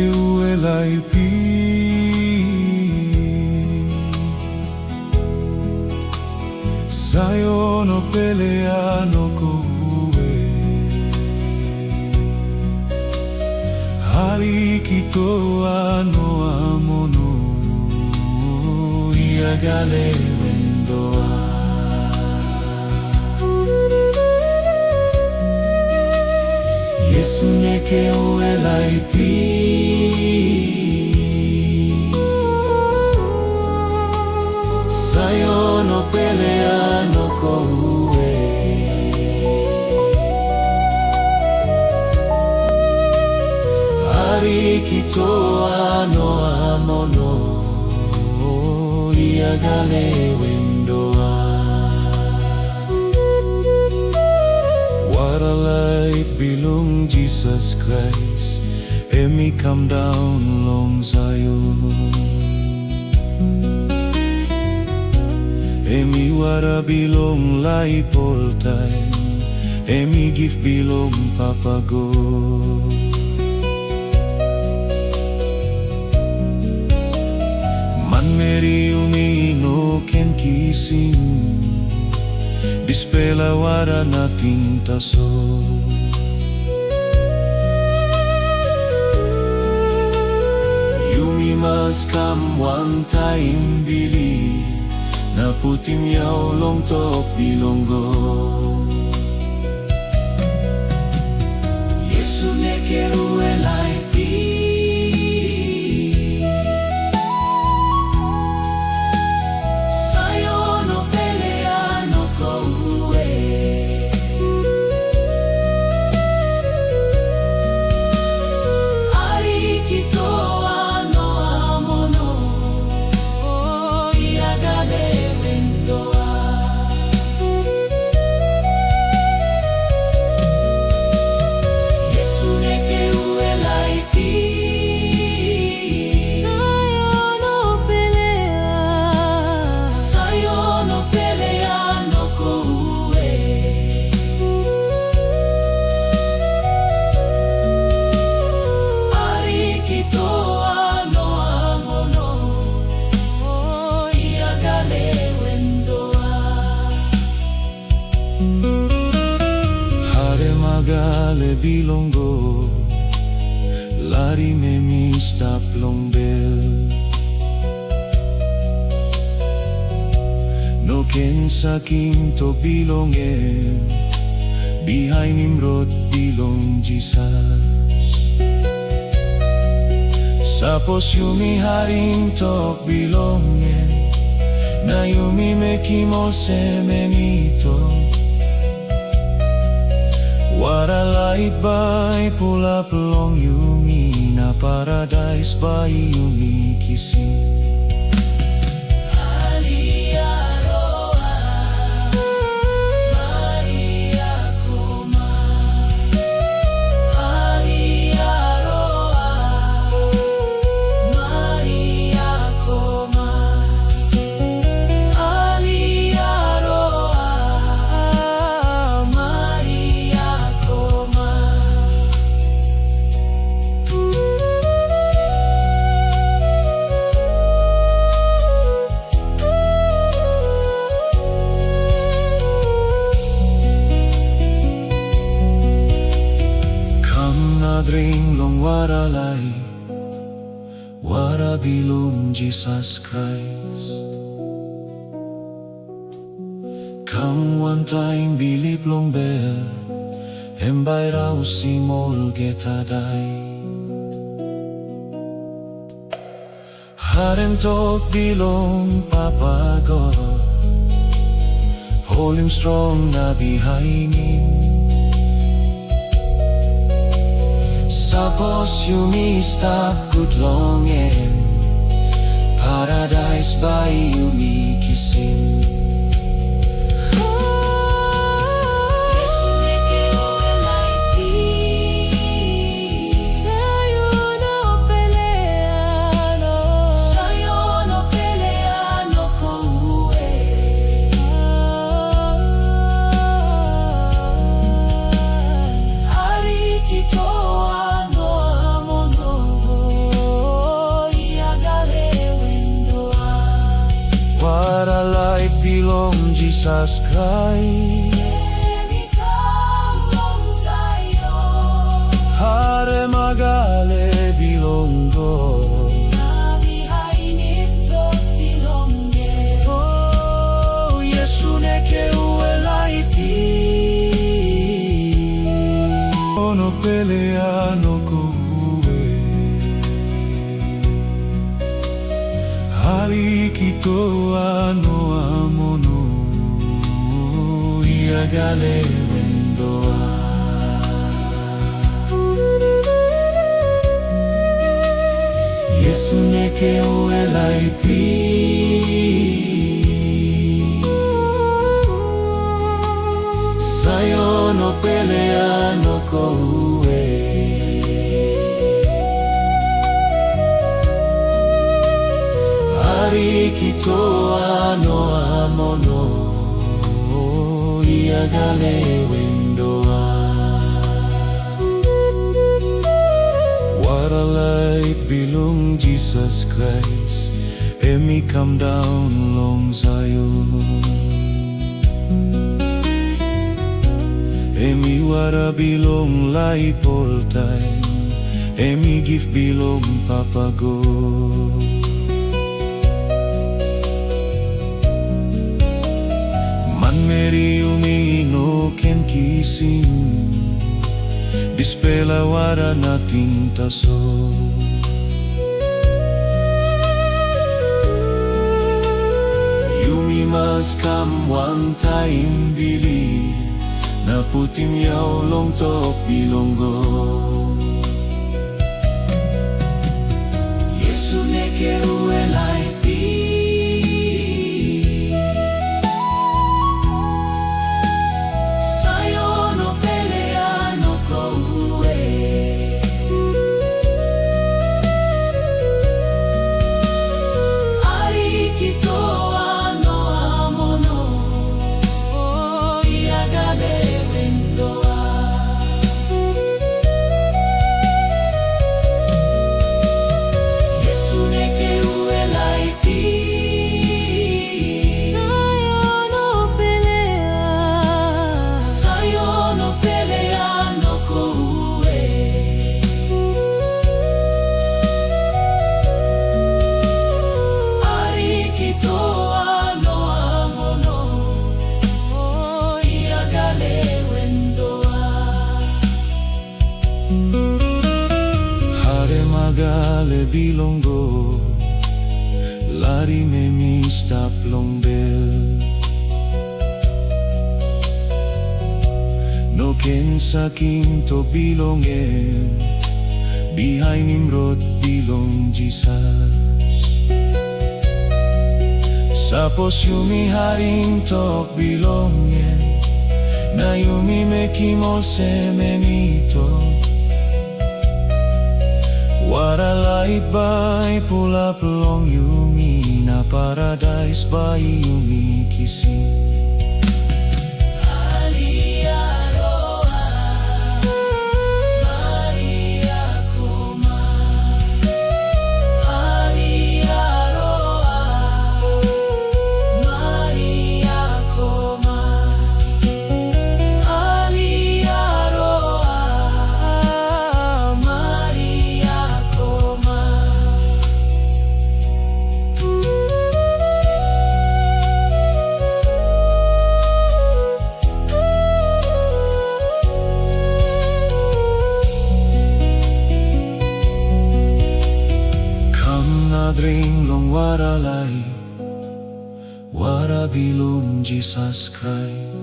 ue Laipi. Sayono Pelea Noko Ariki noamono agale wendoa. Yesu Neke ue Laipi. Sayono Pelea Noko Ariki noamono agale wendoa. Wara Laip Bilong Jisas Krais, Emi come down long Sayono. Emi Wara Bilong Laip all time, Emi give Bilong papago. Meri umino ken kising dispela wara nating taso. Yumi must come one time bili na putim yaw long Tok Bilonggo. Yesu Neke ue Laipi. Agale bilonggo, lari memi stop long bell. No ken saking to bilongem, behind him wrote Bilong Jisas. Sapos yumi haring Tok Bilongem, na yumi mekimol semenito. Wara Laip pula pelong yumi na paradise by yumi kisi. Dring long Wara Laip, Wara Bilong Jisas Krais. Come one time bilip long bell, hembay raw simol getaday. Haren Tok Bilong papago, hold him strong na behind him. Sapos yumi stop good longem, paradise by yumi kisim. Yesu Neke ue Laipi. Sayono Pelea Noko Ariki Bilong Jisas Krais. Hare magale bilong go. Oh, Yesu Neke Laipi. Ono Pelea Noko. Ariki noamono, agale, wendoa. Yesu Neke Laipi. Sayono Pelea Noko. Ariki noamono, agale, wendoa. Wara Laip Bilong Jisas Krais. Emi come down long Sayono. Emi wara bilong laip all time. Emi give bilong papago. Meri umino ken kising, dispela wara nating taso. Yumi must come one time bili, na putim yaw long tok bilonggo. Yesu Neke Laipi. Agale bilonggo, lari me stop long bell. No ken saking to bilongen, behind him wrote Bilong Jisas. Sapos yumi haring tok bilongen, na yumi me kimol se memito. Wara Laip pula pelong yumi na paradise bayi yumi kisi. Dring long Wara Laip, Wara Bilong Jisas Krais.